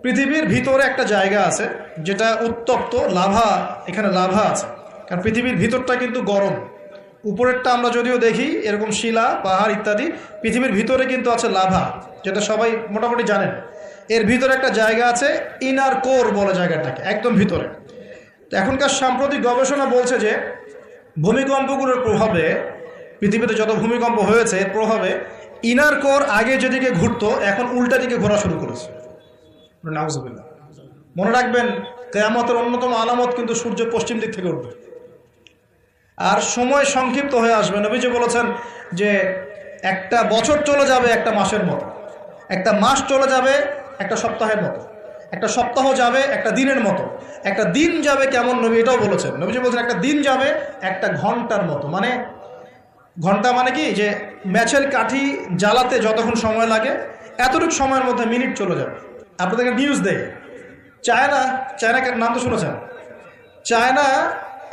পৃথিবীর ভিতরে একটা জায়গা আছে যেটা উত্তপ্ত লাভা, এখানে লাভা আছে, কারণ পৃথিবীর ভিতরটা কিন্তু গরম। উপরেরটা আমরা যদিও দেখি এরকম শিলা, পাহাড় ইত্যাদি, পৃথিবীর ভিতরে কিন্তু আছে লাভা, যেটা সবাই মোটামুটি জানেন। এর ভিতরে একটা জায়গা আছে, ইনার কোর বলে জায়গাটাকে, একদম ভিতরে। তো এখনকার সাম্প্রতিক গবেষণা বলছে যে ভূমিকম্পগুলোর প্রভাবে, পৃথিবীতে যত ভূমিকম্প হয়েছে এর প্রভাবে ইনার কোর আগে যেদিকে ঘুরতো এখন উল্টা দিকে ঘোরা শুরু করেছে। নাউজুবিল্লাহ। মনে রাখবেন, কিয়ামতের অন্যতম আলামত কিন্তু সূর্য পশ্চিম দিক থেকে উঠবে, আর সময় সংক্ষিপ্ত হয়ে আসবে। নবীজি বলেছেন যে একটা বছর চলে যাবে একটা মাসের মতো, একটা মাস চলে যাবে একটা সপ্তাহের মতো, একটা সপ্তাহ যাবে একটা দিনের মতো, একটা দিন যাবে কেমন, নবী এটাও বলেছেন। নবীজি বলছেন একটা দিন যাবে একটা ঘন্টার মতো। মানে ঘন্টা মানে কি, যে ম্যাচের কাঠি জ্বালাতে যতক্ষণ সময় লাগে এতটুকু সময়ের মধ্যে মিনিট চলে যাবে। আপনাদেরকে নিউজ দেয়, চায়নার নাম তো শুনেছেন। চায়না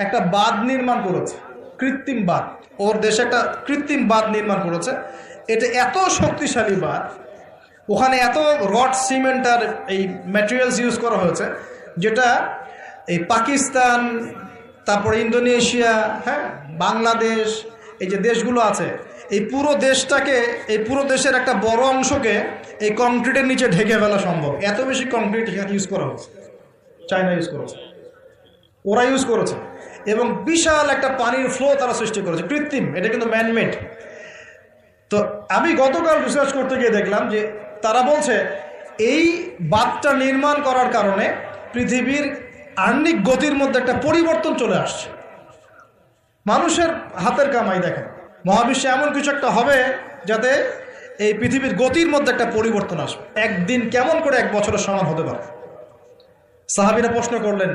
একটা বাঁধ নির্মাণ করেছে, কৃত্রিম বাঁধ। ওর দেশে একটা কৃত্রিম বাঁধ নির্মাণ করেছে। এটা এত শক্তিশালী বাঁধ, ওখানে এত রড, সিমেন্ট আর এই ম্যাটেরিয়ালস ইউজ করা হয়েছে, যেটা এই পাকিস্তান, তারপরে ইন্দোনেশিয়া, হ্যাঁ, বাংলাদেশ, এই যে দেশগুলো আছে, এই পুরো দেশটাকে, এই পুরো দেশের একটা বড় অংশকে এই কংক্রিটের নিচে ঢেকে ফেলা সম্ভব। এত বেশি কংক্রিট এখানে ইউজ করা হচ্ছে, চায়না ইউজ করেছে, ওরা ইউজ করেছে। এবং বিশাল একটা পানির ফ্লো তারা সৃষ্টি করেছে, কৃত্রিম, এটা কিন্তু ম্যানমেড। তো আমি গতকাল রিসার্চ করতে গিয়ে দেখলাম যে তারা বলছে এই বাঁধটা নির্মাণ করার কারণে পৃথিবীর আহ্নিক গতির মধ্যে একটা পরিবর্তন চলে আসছে। মানুষের হাতের কামাই। দেখেন, মহাবিশ্বে এমন কিছু একটা হবে যাতে এই পৃথিবীর গতির মধ্যে একটা পরিবর্তন আসবে। একদিন কেমন করে এক বছরের সমান হতে পারে? সাহাবীরা প্রশ্ন করলেন,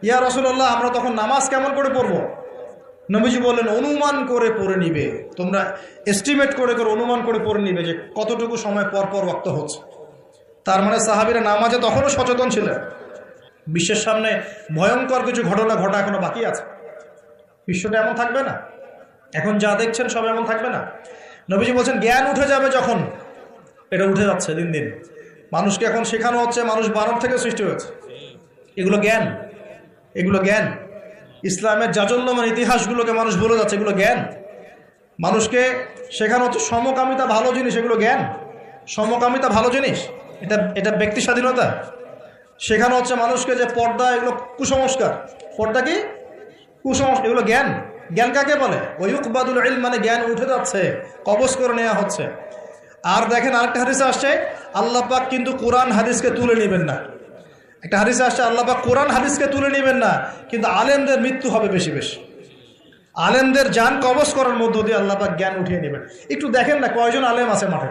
ইয়া রাসূলুল্লাহ, আমরা তখন নামাজ কেমন করে পড়বো? নবীজি বললেন, অনুমান করে পড়ে নিবে, তোমরা এস্টিমেট করে অনুমান করে পড়ে নিবে যে কতটুকু সময় পর পর ওয়াক্ত হচ্ছে। তার মানে সাহাবীরা নামাজে তখনও সচেতন ছিলেন। বিশ্বের সামনে ভয়ঙ্কর কিছু ঘটনা ঘটা এখনো বাকি আছে। বিশ্বটা এমন থাকবে না, এখন যা দেখছেন সব এমন থাকবে না। নবীজি বলছেন জ্ঞান উঠে যাবে যখন, এটা উঠে যাচ্ছে দিন দিন। মানুষকে এখন শেখানো হচ্ছে মানুষ বানর থেকে সৃষ্টি হয়েছে। এগুলো জ্ঞান, এগুলো জ্ঞান। ইসলামের জাজল্যমান ইতিহাসগুলোকে মানুষ ভুলে যাচ্ছে, এগুলো জ্ঞান। মানুষকে শেখানো হচ্ছে সমকামিতা ভালো জিনিস, এগুলো জ্ঞান। সমকামিতা ভালো জিনিস, এটা ব্যক্তি স্বাধীনতা। শেখানো হচ্ছে মানুষকে যে পর্দা এগুলো কুসংস্কার, পর্দা কি কুসংস্কার, এগুলো জ্ঞান। জ্ঞান কাকে বলে? ওয়ুকবাদুল ইলম, মানে জ্ঞান উঠে যাচ্ছে, কবজ করে নেওয়া হচ্ছে। আর দেখেন আরেকটা হাদিসে আসছে, আল্লাহ পাক কিন্তু কোরআন হাদিসকে তুলে নেবেন না। একটা হাদিসে আসছে আল্লাহ পাক কোরআন হাদিসকে তুলে নেবেন না, কিন্তু আলেমদের মৃত্যু হবে বেশি বেশি। আলেমদের জান কবজ করার মধ্য দিয়ে আল্লাহ পাক জ্ঞান উঠিয়ে নেবেন। একটু দেখেন না কয়জন আলেম আছে মাঠে,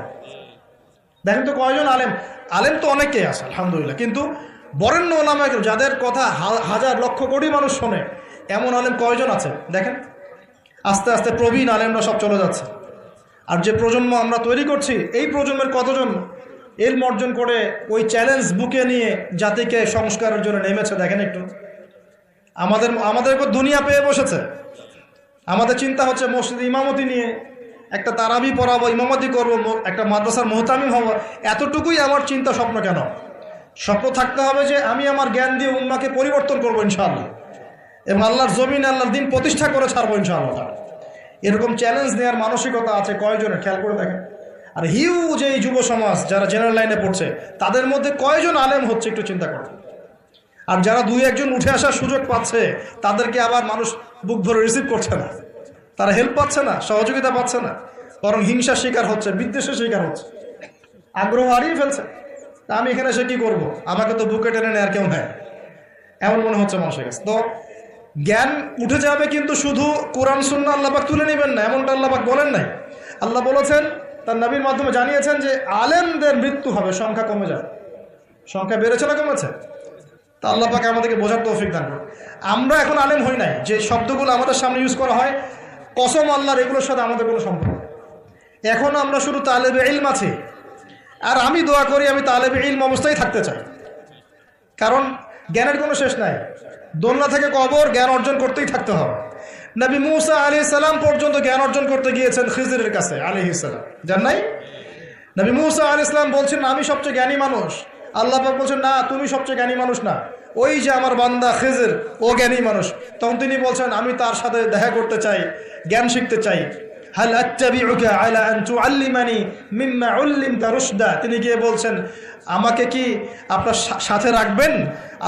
দেখেন তো কয়জন আলেম। আলেম তো অনেকেই আছে আলহামদুলিল্লাহ, কিন্তু বরেণ্য ওলামা যাদের কথা হাজার লক্ষ কোটি মানুষ শোনে, এমন আলেম কয়জন আছে দেখেন। আস্তে আস্তে প্রবীণ আলেমরা সব চলে যাচ্ছে। আর যে প্রজন্ম আমরা তৈরি করছি, এই প্রজন্মের কতজন ইলম অর্জন করে ওই চ্যালেঞ্জ বুকে নিয়ে জাতিকে সংস্কারের জন্য নেমেছে দেখেন একটু। আমাদের উপর দুনিয়া পেয়ে বসেছে। আমাদের চিন্তা হচ্ছে মসজিদে ইমামতি নিয়ে একটা তারাবি পড়াবো, ইমামতি করবো, একটা মাদ্রাসার মুহতামিম হবো। এতটুকুই আমার চিন্তা স্বপ্ন কেন? স্বপ্ন থাকতে হবে যে আমি আমার জ্ঞান দিয়ে উম্মাকে পরিবর্তন করবো ইনশাআল্লাহ, এবং আল্লাহর জমিন, আল্লাহর দিন প্রতিষ্ঠা করে ছাড়বো ইনশাআল্লাহ। এরকম চ্যালেঞ্জ নেওয়ার মানসিকতা আছে কয়জনের? খেয়াল করে দেখেন। আর হিউজ এই যুব সমাজ যারা জেনারেল লাইনে পড়ছে, তাদের মধ্যে কয়জন আলেম হচ্ছে একটু চিন্তা করুন। আর যারা দুই একজন উঠে আসার সুযোগ পাচ্ছে, তাদেরকে আবার মানুষ বুক ভরে রিসিভ করছে না, তারা হেল্প পাচ্ছে না, সহযোগিতা পাচ্ছে না, বরং হিংসার শিকার হচ্ছে, বিদ্বেষের শিকার হচ্ছে, আগ্রহ হারিয়ে ফেলছে। তা আমি এখানে এসে কী করবো, আমাকে তো বুকে টেনে নেয় আর কেউ নেয়, এমন মনে হচ্ছে মানুষের কাছে। তো জ্ঞান উঠে যাবে, কিন্তু শুধু কোরআন সুন্নাহ আল্লাহ পাক তুলে নেবেন না, এমনটা আল্লাহ পাক বলেন নাই। আল্লাহ বলেছেন, তার নবীর মাধ্যমে জানিয়েছেন যে আলেমদের মৃত্যু হবে, সংখ্যা কমে যাবে। সংখ্যা বেড়েছে না কমেছে? তা আল্লাহ পাক আমাদেরকে বোঝার তৌফিক দান করুন। আমরা এখন আলেম হই নাই। যে শব্দগুলো আমাদের সামনে ইউজ করা হয়, কসম আল্লাহর, এগুলোর সাথে আমাদের কোনো সম্পর্ক। এখন আমরা শুধু তালেবে ইলম আছি। আর আমি দোয়া করি আমি তালেবে ইলম অবস্থায় থাকতে চাই, কারণ জ্ঞানের কোনো শেষ নাই। দোলনা থেকে কবর, জ্ঞান অর্জন করতেই থাকতে হবে। নবী মুসা আলাইহিস সালাম পর্যন্ত জ্ঞান অর্জন করতে গিয়েছেন খিজরের কাছে আলাইহিস সালাম, জান নাই? নবী মুসা আলাইহিস সালাম বলছেন আমি সবচেয়ে জ্ঞানী মানুষ, আল্লাহ পাক বলছেন না, তুমি সবচেয়ে জ্ঞানী মানুষ না, ওই যে আমার বান্দা খিজির, ও জ্ঞানী মানুষ। তখন তিনি বলছেন আমি তার সাথে দেখা করতে চাই, জ্ঞান শিখতে চাই। হাল আত্তাবিউকা আলা আন তুআল্লিমানি মিম্মা উল্লিমতা রুশদা, তিনি গিয়ে বলছেন আমাকে কি আপনার সাথে রাখবেন,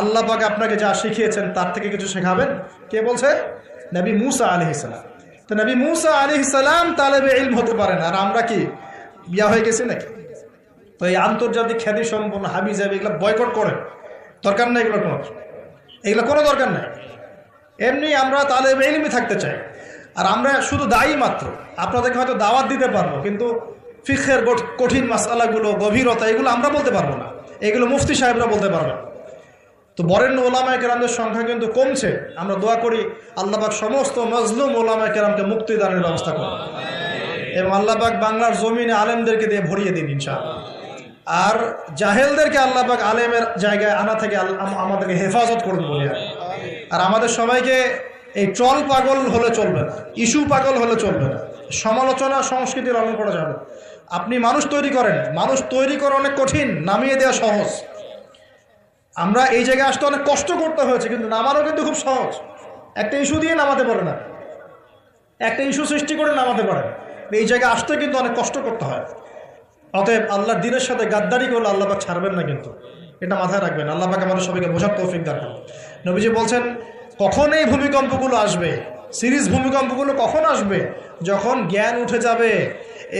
আল্লাহ পাক আপনাকে যা শিখিয়েছেন তার থেকে কিছু শেখাবেন? কে বলছে? নবী মূসা আলাইহিস সালাম। তো নবী মূসা আলাইহিস সালাম তালেবে ইলম হতে পারেন, আর আমরা কি বিয়া হয়ে গেছি নাকি? তো এই আন্তর্জাতিক খ্যাতি সম্পন্ন হাবিজাবি এগুলো বয়কট করে, দরকার নেই এগুলো কোনো দরকার নেই। এমনি আমরা তালেবে ইলমি থাকতে চাই। আর আমরা শুধু দায়ী মাত্র, আপনাদেরকে হয়তো দাওয়াত দিতে পারবো, কিন্তু ফিকহের কঠিন মাসআলাগুলো, গভীরতা, এগুলো আমরা বলতে পারবো না, এগুলো মুফতি সাহেবরা বলতে পারবে। তো বরেণ্য ওলামায়ে কেরামদের সংখ্যা কিন্তু কমছে। আমরা দোয়া করি আল্লাহ পাক সমস্ত মজলুম ওলামায়ে কেরামকে মুক্তিদানের ব্যবস্থা করুন, এবং আল্লাহ পাক বাংলার জমিনে আলেমদেরকে দিয়ে ভরিয়ে দিন ইনশাআল্লাহ। আর জাহেলদেরকে আল্লাহ পাক আলেমের জায়গায় আনা থেকে আমাদেরকে হেফাজত করুন বলি। আর আমাদের সবাইকে এই ট্রল পাগল হলে চলবে না, ইস্যু পাগল হলে চলবে না, সমালোচনা সংস্কৃতি লালন করা যাবে। আপনি মানুষ তৈরি করেন, মানুষ তৈরি করা অনেক কঠিন, নামিয়ে দেওয়া সহজ। আমরা এই জায়গায় আসতে অনেক কষ্ট করতে হয়েছে, কিন্তু নামানো কিন্তু খুব সহজ। একটা ইস্যু দিয়ে নামাতে পারে না, একটা ইস্যু সৃষ্টি করে নামাতে পারে। এই জায়গায় আসতে কিন্তু অনেক কষ্ট করতে হয়। অতএব আল্লাহর দিনের সাথে গাদ্দারি করলে আল্লাহ পাক ছাড়বেন না, কিন্তু এটা মাথায় রাখবেন। আল্লাহ পাক আমাদের সবাইকে বোঝার তৌফিক দান করুন। নবীজি বলছেন কখন এই ভূমিকম্পগুলো আসবে, সিরিজ ভূমিকম্পগুলো কখন আসবে? যখন জ্ঞান উঠে যাবে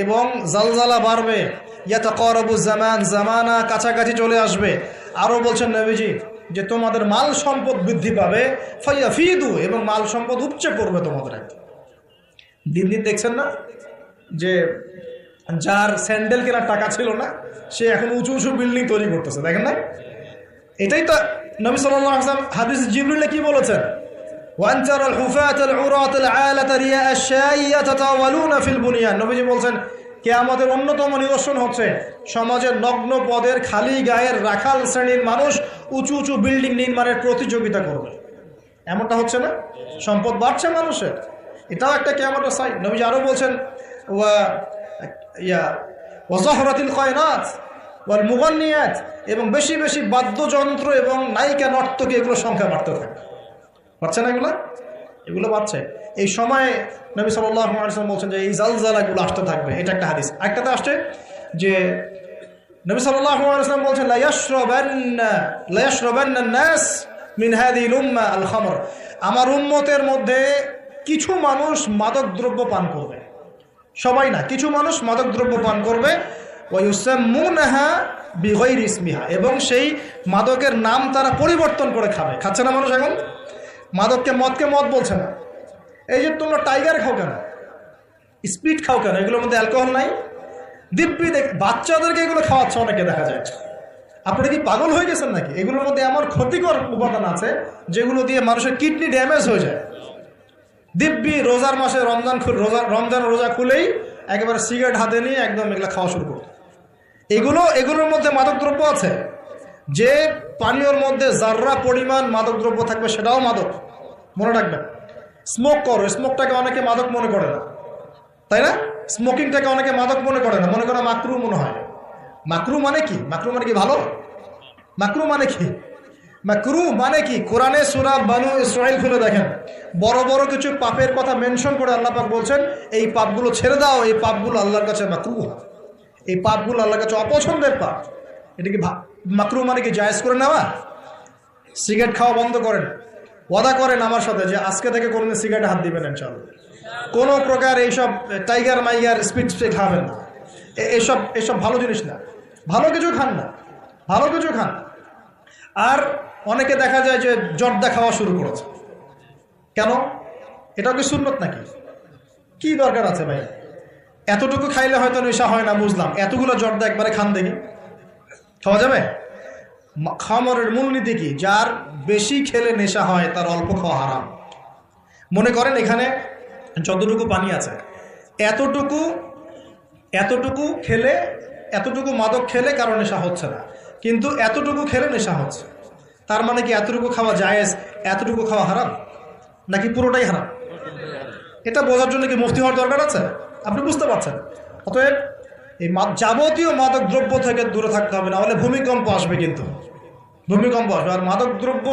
এবং জালজালা বাড়বে, ইয়াতাকারাবু জামান, জামানা কাছাকাছি চলে আসবে। আরও বলছেন নবীজি যে তোমাদের মাল সম্পদ বৃদ্ধি পাবে, ফায়াফিদু, এবং মাল সম্পদ উপচে পড়বে তোমাদের। দিন দিন দেখছেন না যে যার স্যান্ডেল কেনার টাকা ছিল না, সে এখন উঁচু উঁচু বিল্ডিং তৈরি করতেছে, দেখেন না? এটাই তো নবী সাল্লাল্লাহু আলাইহি ওয়াসাল্লাম হাদিস জিবরিলে কি বলেছেন? ওয়ানতারাল হুফাতাল উরাতাল আলাতা রিয়া আশ-শাই ইয়াতাতাওয়ালুনা ফিল বুনিয়ান। নবীজি বলছেন কিয়ামতের অন্যতম নিদর্শন হচ্ছে সমাজের নগ্ন পদের খালি গায়ের রাখাল শ্রেণীর মানুষ উঁচু উঁচু বিল্ডিং নির্মাণের প্রতিযোগিতা করবে। এমনটা হচ্ছে না? সম্পদ বাড়ছে মানুষের, এটাও একটা কিয়ামতের সাইন। নবীজি আরও বলছেন ওয়াজহরাতিল কায়নাত ওয়াল মুগান্নিয়াত, এবং বেশি বেশি বাদ্যযন্ত্র এবং নায়িকা নর্তকী এগুলোর সংখ্যা বাড়তে থাকে। বাড়ছে না এগুলো বাড়ছে। এই সময়ে নবী সাল্লাল্লাহু আলাইহি ওয়াসাল্লাম বলছেন যে এই জালজালাগুলো আসতে থাকবে, এটা একটা হাদিস। আরেকটাতে আসছে যে নবী সাল্লাল্লাহু আলাইহি ওয়াসাল্লাম বলছেন লা ইয়াশরাবান্না নাস মিন হাযিহিল উম্মাহ আল খামর, আমার উম্মতের মধ্যে কিছু মানুষ মাদক দ্রব্য পান করবে, সবাই না, কিছু মানুষ মাদক দ্রব্য পান করবে। ওয়ায়ুসাম্মুনাহা বিগাইরি ইসমিহা, এবং সেই মাদকের নাম তারা পরিবর্তন করে খাবে। খাচ্ছে না মানুষ এখন? মদকে মদ বলছে না। এই যে তোমরা টাইগার খাও কেন, স্পিড খাও কেন, এগুলোর মধ্যে অ্যালকোহল নাই? দিব্যি বাচ্চাদেরকে এগুলো খাওয়াচ্ছে অনেকে, দেখা যায়। আপনারা কি পাগল হয়ে গেছেন নাকি? এগুলোর মধ্যে এমন ক্ষতিকর উপাদান আছে যেগুলো দিয়ে মানুষের কিডনি ড্যামেজ হয়ে যায়। দিব্যি রোজার মাসে রমজান রোজা খুলেই একেবারে সিগারেট হাতে নিয়ে একদম এগুলো খাওয়া শুরু করত। এগুলোর মধ্যে মাদকদ্রব্য আছে। যে পানীয়র মধ্যে যার্রা পরিমাণ মাদকদ্রব্য থাকবে সেটাও মাদক, মনে রাখবেন। স্মোক করো, স্মোকটাকে অনেকে মাদক মনে করে না, তাই না? স্মোকিংটাকে অনেকে মাদক মনে করে না, মনে করে মাকরু মনে হয়। মাকরু মানে কি? মাকরু মানে কি ভালো? মাকরু মানে কি? মাকরু মানে কি? কোরআনে সূরা বানু ইসরাঈল খুলে দেখেন, বড় বড় কিছু পাপের কথা মেনশন করে আল্লাহ পাক বলছেন এই পাপগুলো ছেড়ে দাও, এই পাপগুলো আল্লাহর কাছে মাকরু, এই পাপগুলো আল্লাহর কাছে অপছন্দের পাপ। এটা কি মাকরু মানে কি জায়েজ করে নেওয়া? সিগারেট খাওয়া বন্ধ করেন, ওয়াদা করেন আমার সাথে যে আজকে থেকে কোনোদিন সিগারেটে হাত দিবেন ইনশাআল্লাহ। কোনো প্রকার এইসব টাইগার মাইগার স্পিড খাবেন না, এসব ভালো জিনিস না। ভালো কিছু খান না, ভালো কিছু খান। আর অনেকে দেখা যায় যে জর্দা খাওয়া শুরু করেছে। কেন? এটাও কি সুন্নত নাকি? কি দরকার আছে ভাই? এতটুকু খাইলে হয়তো নেশা হয় না, বুঝলাম। এতগুলো জর্দা একবারে খান দেখি, খাওয়া যাবে? খামরের মূলনীতি কি? যার বেশি খেলে নেশা হয় তার অল্প খাওয়া হারাম। মনে করেন এখানে যতটুকু পানি আছে, এতটুকু খেলে, এতটুকু মাদক খেলে কারো নেশা হচ্ছে না, কিন্তু এতটুকু খেলে নেশা হচ্ছে। তার মানে কি এতটুকু খাওয়া জায়েজ, এতটুকু খাওয়া হারাম, নাকি পুরোটাই হারাম? এটা বোঝার জন্য কি মুফতি হওয়ার দরকার আছে? আপনি বুঝতে পারছেন। অতএব এই যাবতীয় মাদক দ্রব্য থেকে দূরে থাকতে হবে, না হলে ভূমিকম্প আসবে। কিন্তু ভূমিকম্প আসবে। আর মাদক দ্রব্য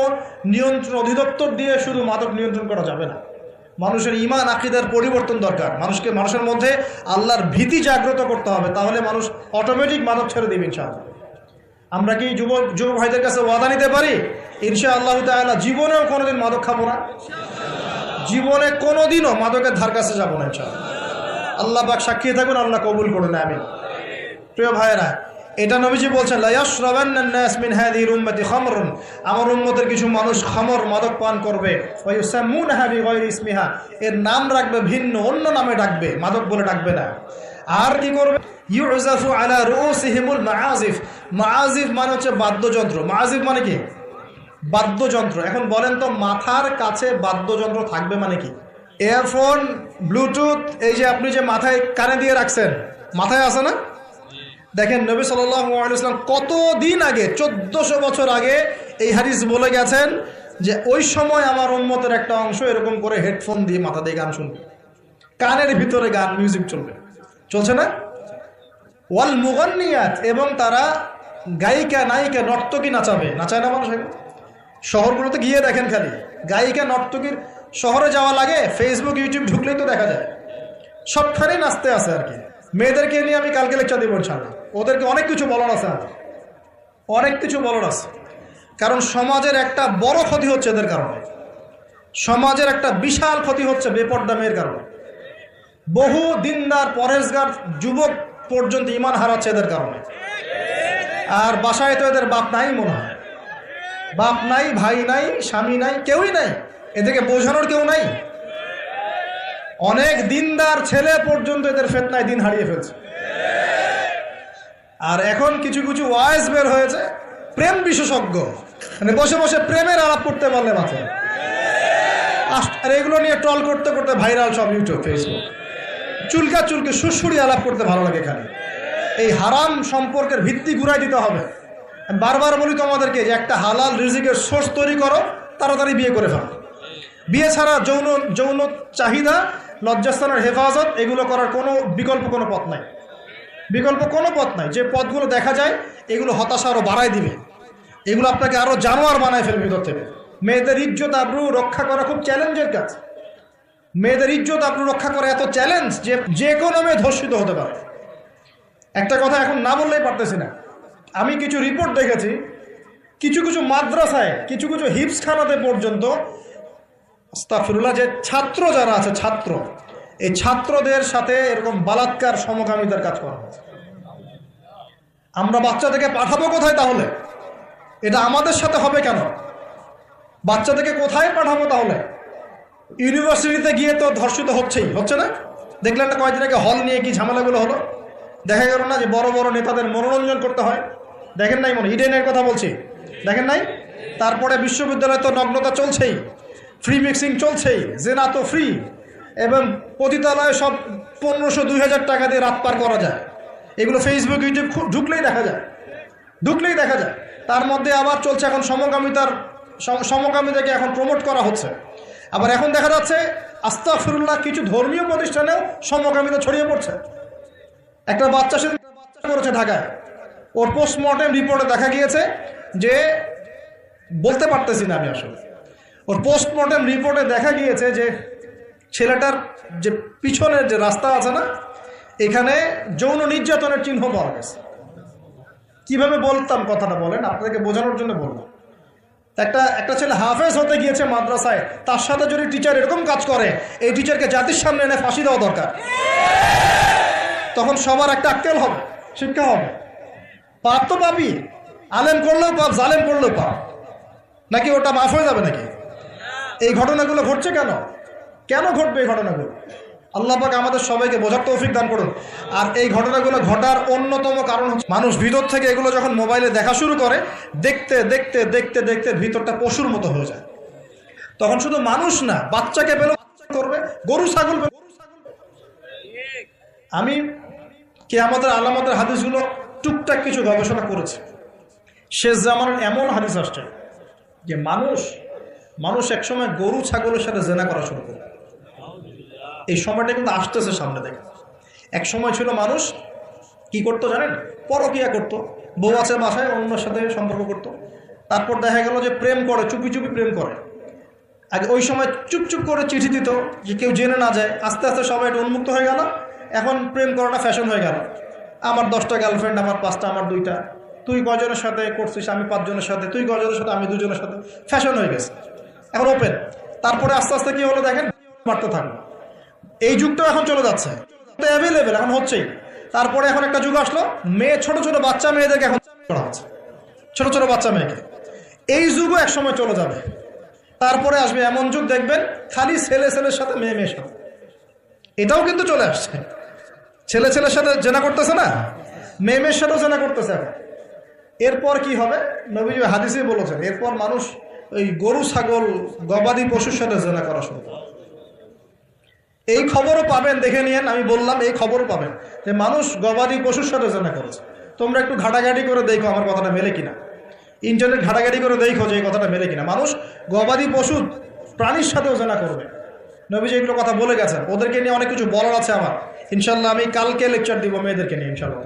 নিয়ন্ত্রণ অধিদপ্তর দিয়ে শুধু মাদক নিয়ন্ত্রণ করা যাবে না, মানুষের ঈমান আকীদার পরিবর্তন দরকার। মানুষের মধ্যে আল্লাহর ভীতি জাগ্রত করতে হবে, তাহলে মানুষ অটোমেটিক মাদক ছেড়ে দেবে ইনশাআল্লাহ। আমরা কি যুবক ভাইদের কাছে ওয়াদা নিতে পারি ইনশাআল্লাহ তাআলা জীবনেও কোনোদিন মাদক খাবো না, জীবনে কোনোদিনও মাদকের ধার কাছে যাবো না ইনশাআল্লাহ। আল্লাহ পাক সাক্ষী থাকুন, আল্লাহ কবুল করুন, আমিন। প্রিয় ভাইয়েরা, এটা নবীজি বলছেন লা ইয়াশরাবান্নান নাস মিন হাযিহিল উম্মতি খামরুন, আমার উম্মতের কিছু মানুষ খামর মাদক পান করবে, ওয়া ইউসাম্মুনাহা বিগায়রি ইসমিহা, এর নাম রাখবে ভিন্ন, অন্য নামে ডাকবে, মাদক বলে ডাকবে না। আর কি করবে? ইউজাফু আলা রুউসিহিমুল মাআজিফ, মাআজিফ মানে হচ্ছে বাদ্যযন্ত্র। মাআজিফ মানে কি? বাদ্যযন্ত্র। এখন বলেন তো মাথার কাছে বাদ্যযন্ত্র থাকবে মানে কি? ইয়ারফোন, ব্লুটুথ, এই যে আপনি যে মাথায় কানে দিয়ে রাখছেন, মাথায় আছে না? দেখেন নবী সাল্লাল্লাহু আলাইহি ওয়াসাল্লাম কতদিন আগে, 1400 বছর আগে এই হাদিস বলে গেছেন যে ওই সময় আমার উম্মতের একটা অংশ এরকম করে হেডফোন দিয়ে মাথা দিয়ে গান শুনবে, কানের ভিতরে গান মিউজিক চলবে, চলছে না? ওয়াল মুগান্নিয়াত, এবং তারা গায়িকা নায়িকা নর্তকী নাচাবে, নাচায় না মানুষ? শহরগুলোতে গিয়ে দেখেন, খালি গায়িকা নর্তকীর শহরে যাওয়া লাগে, ফেসবুক ইউটিউব ঢুকলেই তো দেখা যায়, সবখানেই নাচতে আছে আর কি। মেয়েদেরকে নিয়ে আমি কালকে লেকচার দিব ইনশাআল্লাহ, ওদেরকে অনেক কিছু বলার আছে, অনেক কিছু বলার আছে। কারণ সমাজের একটা বড় ক্ষতি হচ্ছে এদের কারণে, সমাজের একটা বিশাল ক্ষতি হচ্ছে বেপর্দা মেয়ের কারণে। বহু দিনদার পরেশগার যুবক পর্যন্ত ঈমান হারাচ্ছে এদের কারণে। আর বাসায় তো এদের বাপ নাই মনে হয়, বাপ নাই, ভাই নাই, স্বামী নাই, কেউই নাই, এদেরকে বোঝানোর কেউ নাই। অনেক দিনদার ছেলে পর্যন্ত এদের ফিতনায় দিন হারিয়ে ফেলছে। আর এখন কিছু কিছু ওয়াইজ বের হয়েছে, প্রেম বিশেষজ্ঞ, মানে বসে বসে প্রেমের আলাপ করতে বললে মাথায়। আর এগুলো নিয়ে ট্রল করতে করতে ভাইরাল সব ইউটিউব, ফেসবুক, চুলকে সুরসুরি আলাপ করতে ভালো লাগে খালি। এই হারাম সম্পর্কের ভিত্তি ঘুরাই দিতে হবে। আমি বারবার বলি তোমাদেরকে যে একটা হালাল রিজিকের সোর্স তৈরি করো, তাড়াতাড়ি বিয়ে করে ফেলো। বিয়ে ছাড়া যৌন চাহিদা, লজ্জাস্থানের হেফাজত, এগুলো করার কোনো কোনো পথ নাই, বিকল্প কোনো পথ নাই। যে পথগুলো দেখা যায় এগুলো হতাশা আরও বাড়ায় দিবে, এগুলো আপনাকে আরও জানোয়ার বানায় ফেলবে ভিতর থেকে। মেয়েদের ইজ্জত আবরু রক্ষা করা খুব চ্যালেঞ্জের কাজ। মেয়েদের ইজ্জত আবরু রক্ষা করা এত চ্যালেঞ্জ যে কোনো মেয়ে ধর্ষিত হতে পারে। একটা কথা এখন না বললেই পারতেছি না, আমি কিছু রিপোর্ট দেখেছি, কিছু কিছু মাদ্রাসায়, কিছু কিছু হিপসখানাতে পর্যন্ত আস্তাগফিরুল্লাহ, যে ছাত্র যারা আছে, ছাত্র, এই ছাত্রদের সাথে এরকম বালাৎকার সমকামিতার কাজ করা হচ্ছে। আমরা বাচ্চাদেরকে পাঠাবো কোথায় তাহলে? এটা আমাদের সাথে হবে কেন? বাচ্চাদেরকে কোথায় পাঠাবো তাহলে? ইউনিভার্সিটিতে গিয়ে তো ধর্ষিত হচ্ছে না? দেখলেন না কয়েকদিন আগে হল নিয়ে কি ঝামেলাগুলো হলো? দেখা গেল না যে বড় বড় নেতাদের মনোরঞ্জন করতে হয়, দেখেন নাই? মনে ইডেনের কথা বলছি, দেখেন নাই? তারপরে বিশ্ববিদ্যালয়ে তো নগ্নতা চলছেই, ফ্রি মিক্সিং চলছেই, জেনা তো ফ্রি, এবং পতিতালয়ে সব 1500-2000 টাকা দিয়ে রাত পার করা যায়। এগুলো ফেসবুক ইউটিউব ঢুকলেই দেখা যায়। তার মধ্যে আবার চলছে এখন সমকামিতাকে এখন প্রমোট করা হচ্ছে। আবার এখন দেখা যাচ্ছে আস্তাগফিরুল্লাহ, কিছু ধর্মীয় প্রতিষ্ঠানেও সমকামিতা ছড়িয়ে পড়ছে। একটা বাচ্চা সে করেছে ঢাকায়, ওর পোস্টমর্টেম রিপোর্টে দেখা গিয়েছে যে, বলতে পারতেছি না আমি আসলে, ওর পোস্টমর্টেম রিপোর্টে দেখা গিয়েছে যে ছেলেটার যে পিছনের যে রাস্তা আছে না, এখানে যৌন নির্যাতনের চিহ্ন পাওয়া গেছে। কিভাবে বলতাম কথাটা বলেন, আপনাদেরকে বোঝানোর জন্য বললাম। একটা ছেলে হাফেজ হতে গিয়েছে মাদ্রাসায়, তার সাথে যদি টিচার এরকম কাজ করে, এই টিচারকে জাতির সামনে এনে ফাঁসি দেওয়া দরকার। তখন সবার একটা আক্কেল হবে, শিক্ষা হবে। পাপ তো পাবি, আলেম করলেও পাপ, জালেম করলেও পাপ, নাকি ওটা মাফ হয়ে যাবে নাকি? এই ঘটনাগুলো ঘটছে কেন ঘটবে এই ঘটনাগুলো? আল্লাহ পাক আমাদের সবাইকে বোঝার তৌফিক দান করুন। আর এই ঘটনাগুলো ঘটার অন্যতম কারণ হচ্ছে মানুষ ভিতর থেকে এগুলো যখন মোবাইলে দেখা শুরু করে, দেখতে দেখতে দেখতে দেখতে ভিতরটা পশুর মতো হয়ে যায়। তখন শুধু মানুষ না, বাচ্চাকে পেলেও করবে, গরু ছাগল। আমি কিয়ামতের আলামতের হাদিসগুলো টুকটাক কিছু গবেষণা করেছি। শেষ জামানার এমন হাদিস আসছে যে মানুষ একসময় গরু ছাগলের সাথে জেনা করা শুরু করে। এই সময়টা কিন্তু আসতেছে সামনে, দেখে। এক সময় ছিল মানুষ কি করতো জানেন? পরকিয়া করতো, বউ আছে বাসায় অন্যের সাথে সম্পর্ক করতো। তারপর দেখা গেল যে প্রেম করে, চুপি চুপি প্রেম করে। আগে ওই সময় চুপচুপ করে চিঠি দিত যে কেউ জেনে না যায়। আস্তে আস্তে সবাই একটু উন্মুক্ত হয়ে গেল, এখন প্রেম করাটা ফ্যাশন হয়ে গেল। আমার 10টা গার্লফ্রেন্ড, আমার 5টা, আমার 2টা, তুই কজনের সাথে করছিস, আমি 5 জনের সাথে, তুই কজনের সাথে, আমি 2 জনের সাথে, ফ্যাশন হয়ে গেছে, এখন ওপেন। তারপরে আস্তে আস্তে কি হলো দেখেন, মারতে থাকলো। এই যুগটাও এখন চলে যাচ্ছে, অ্যাভেলেবেল এখন হচ্ছেই। তারপরে এখন একটা যুগ আসলো, মেয়ে ছোট ছোট বাচ্চা মেয়েদেরকে এখন করা হচ্ছে, ছোট ছোট বাচ্চা মেয়েকে। এই যুগও এক সময় চলে যাবে। তারপরে আসবে এমন যুগ দেখবেন খালি ছেলে ছেলের সাথে মেয়ে মেয়ের সাথে। এটাও কিন্তু চলে আসছে, ছেলে ছেলের সাথে জেনা করতেছে না, মেয়ে মেয়ের সাথেও জেনা করতেছে এখন। এরপর কি হবে? নবীজি হাদিসে বলেছেন, এরপর মানুষ ওই গরু ছাগল গবাদি পশুর সাথে জেনা করা শুরু করে। এই খবরও পাবেন, দেখে নিয়েন, আমি বললাম এই খবরও পাবেন যে মানুষ গবাদি পশুর সাথে জেনা করেছে। তোমরা একটু ঘাটাঘাটি করে দেখো আমার কথাটা মেলে কিনা, ইন্টারনেট ঘাটাঘাটি করে দেখো যে এই কথাটা মেলে কিনা। মানুষ গবাদি পশু প্রাণীর সাথেও জেনা করবে। নবীজি এগুলো কথা বলে গেছেন। ওদেরকে নিয়ে অনেক কিছু বলার আছে আমার, ইনশাল্লাহ আমি কালকে লেকচার দিব মেয়েদেরকে নিয়ে ইনশাল্লাহ।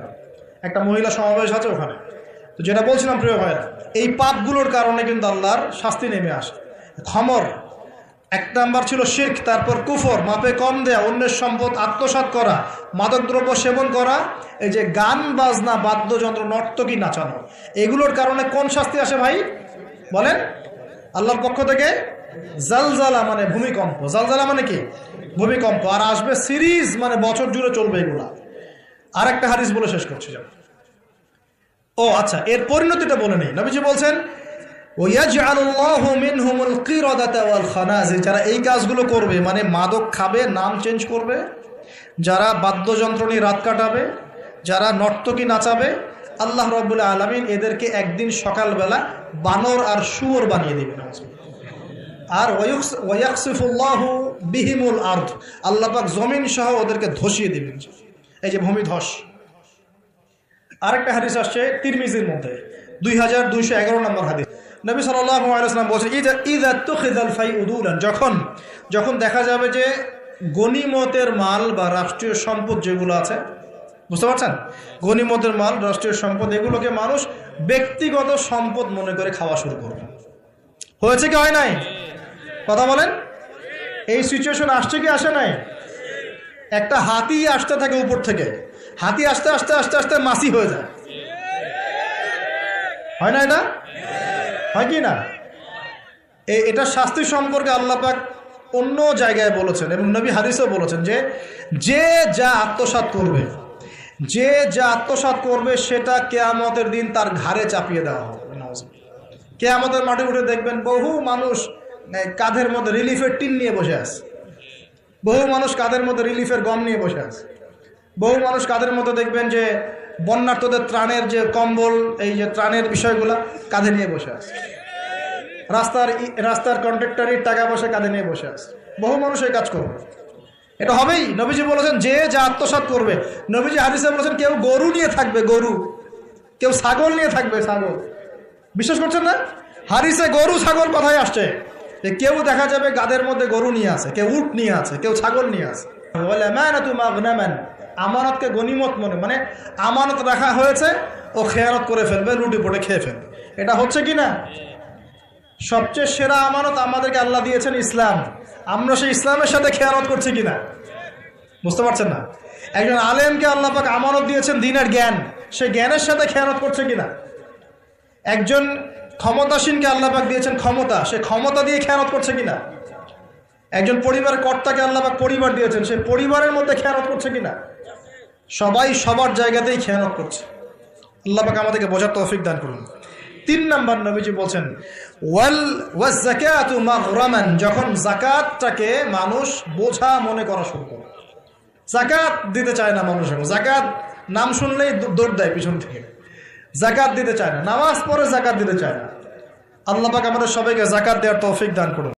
একটা মহিলা সমাবেশ আছে ওখানে। তো যেটা বলছিলাম প্রিয় ভাইয়েরা, এই পাপগুলোর কারণে কিন্তু আল্লাহর শাস্তি নেমে আসে। খমর 1 নাম্বার ছিল শিরক, তারপর কুফর, মাপে কম দেয়া, অন্যের সম্পদ আত্মসাৎ করা, মাদকদ্রব্য সেবন করা, এই যে গান বাজনা, বাদ্যযন্ত্র, নর্তকী, নাচানো, এগুলোর কারণে কোন শাস্তি আসে ভাই বলেন? আল্লাহর পক্ষ থেকে জালজালা মানে ভূমিকম্প। জালজালা মানে কি? ভূমিকম্প। আর আসবে সিরিজ, মানে বছর জুড়ে চলবে এগুলা। আর একটা হাদিস বলে শেষ করছি। ও আচ্ছা, এর পরিণতিটা বলে নেই। নবীজি বলছেন যারা এই কাজগুলো করবে, মানে মাদক খাবে, নাম চেঞ্জ করবে, যারা বাদ্যযন্ত্র নিয়ে রাত কাটাবে, যারা নর্তকী নাচাবে, আল্লাহ রাব্বুল আলামিন এদেরকে একদিন সকালবেলা বানর আর শুয়োর বানিয়ে দিবেন। আর ওয়ায়াকসিফুল্লাহু বিহিমুল আরদ, আল্লাহ পাক জমিন সহ ওদেরকে ধসিয়ে দিবেন, এই যে ভূমিধস। আরেকটা হাদিস আসছে তিরমিজির মধ্যে, 2211 নম্বর হাদিস। নবী সাল্লাল্লাহু আলাইহি ওয়াসাল্লাম বলেছেন, ইযা তুখিযাল ফাইউদুলান, যখন দেখা যাবে যে গনিমতের মাল বা রাষ্ট্রীয় সম্পদ যেগুলো আছে, বুঝতে পারছেন, গনিমতের মাল, রাষ্ট্রীয় সম্পদ, এগুলোকে মানুষ ব্যক্তিগত সম্পদ মনে করে খাওয়া শুরু করবে। হয়েছে কি হয় নাই? কথা বলেন। এই সিচুয়েশন আসছে কি আসে নাই? একটা হাতি আসতে থাকে উপর থেকে, হাতি আস্তে আস্তে আস্তে আস্তে মাছি হয়ে যায়, হয় না? এটা হয় কি না? এটা শাস্তি সম্পর্কে আল্লাহ পাক অন্য জায়গায় বলেছেন, এবং নবী হাদিসেও বলেছেন যে যা আত্মসাৎ করবে সেটা কিয়ামতের দিন তার ঘাড়ে চাপিয়ে দেওয়া হবে। কিয়ামতের মাঠে উঠে দেখবেন বহু মানুষ কাঁধের মধ্যে রিলিফের টিন নিয়ে বসে আছে, বহু মানুষ কাঁধের মধ্যে রিলিফের গম নিয়ে বসে আছে, বহু মানুষ কাঁধের মধ্যে দেখবেন যে বন্যার্তদের ত্রাণের যে কম্বল, এই যে ত্রাণের বিষয়গুলা কাঁধে নিয়ে বসে আছে, রাস্তার কন্ট্রাক্টরের টাকা পয়সা কাঁধে নিয়ে বসে আছে। বহু মানুষ এই কাজ করবে, এটা হবেই। নবীজি বলেছেন যে যা আত্মসাৎ করবে। নবীজি হাদিসে বলেছেন কেউ গরু নিয়ে থাকবে, গরু, কেউ ছাগল নিয়ে থাকবে, ছাগল। বিশ্বাস করছেন না? হাদিসে গরু ছাগল কথাই আসছে, যে কেউ দেখা যাবে গাদের মধ্যে গরু নিয়ে আছে, কেউ উট নিয়ে আছে, কেউ ছাগল নিয়ে আছে। আমানতকে গনিমত মানে আমানত রাখা হয়েছে, ও খেয়ানত করে ফেলবে, লুটি পড়ে খেয়ে ফেলবে। এটা হচ্ছে কি না? সবচেয়ে সেরা আমানত আমাদেরকে আল্লাহ দিয়েছেন ইসলাম। আমরা সেই ইসলামের সাথে খেয়ানত করছি কিনা বুঝতে পারছেন না? একজন আলেমকে আল্লাহ পাক আমানত দিয়েছেন দ্বীনের জ্ঞান, সে জ্ঞানের সাথে খেয়ানত করছে কিনা? একজন ক্ষমতাসীনকে আল্লাহ পাক দিয়েছেন ক্ষমতা, সে ক্ষমতা দিয়ে খেয়ানত করছে কিনা? একজন পরিবারের কর্তাকে আল্লাহ পাক পরিবার দিয়েছেন, সে পরিবারের মধ্যে খেয়ানত করছে কিনা? সবাই সবার জায়গাতেই খেয়ানত করছে। আল্লাহ পাক আমাদেরকে বোঝার তৌফিক দান করুন। 3 নম্বর নবীজি বলছেন ওয়াজ-যাকাতু মাগরামান, যখন যাকাতটাকে মানুষ বোঝা মনে করা শুরু করে। যাকাত দিতে চায় না মানুষ, যাকাত নাম শুনলেই দৌড় দেয় পিছন থেকে, যাকাত দিতে চায় না, নামাজ পড়ে যাকাত দিতে চায় না। আল্লাহ পাক আমাদের সবাইকে যাকাত দেওয়ার তৌফিক দান করুন।